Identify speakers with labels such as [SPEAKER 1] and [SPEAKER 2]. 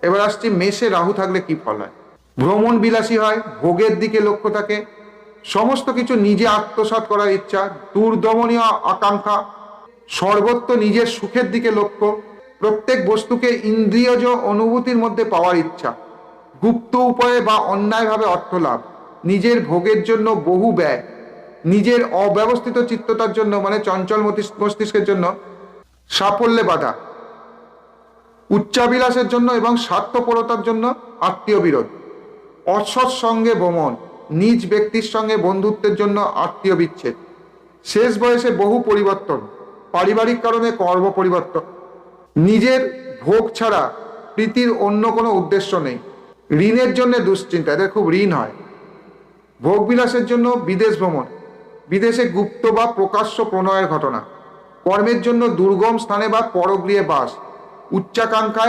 [SPEAKER 1] এবার আসছি মেষে রাহু থাকলে কি ফল হয়। ভ্রমণ বিলাসী হয়, ভোগের দিকে লক্ষ্য থাকে, সমস্ত কিছু নিজে আত্মসাৎ করার ইচ্ছা, দূরদমনীয় আকাঙ্ক্ষা, সর্বত্র নিজের সুখের দিকে লক্ষ্য, প্রত্যেক বস্তুকে ইন্দ্রিয়জ অনুভূতির মধ্যে পাওয়ার ইচ্ছা, গুপ্ত উপায়ে বা অন্যায়ভাবে অর্থ লাভ, নিজের ভোগের জন্য বহু ব্যয়, নিজের অব্যবস্থিত চিত্ততার জন্য মানে চঞ্চল মস্তিষ্কের জন্য সাফল্যে বাধা, উচ্চাবিলাসের জন্য এবং স্বার্থপরতার জন্য আত্মীয় বিরোধ, অসৎ সঙ্গে ভ্রমণ, নিজ ব্যক্তির সঙ্গে বন্ধুত্বের জন্য আত্মীয় বিচ্ছেদ, শেষ বয়সে বহু পরিবর্তন, পারিবারিক কারণে কর্ম পরিবর্তন, নিজের ভোগ ছাড়া প্রীতির অন্য কোনো উদ্দেশ্য নেই, ঋণের জন্য দুশ্চিন্তা, এদের খুব ঋণ হয়, ভোগ বিলাসের জন্য বিদেশ ভ্রমণ, বিদেশে গুপ্ত বা প্রকাশ্য প্রণয়ের ঘটনা, কর্মের জন্য দুর্গম স্থানে বা পরগৃহে বাস, উচ্চাকাঙ্ক্ষায়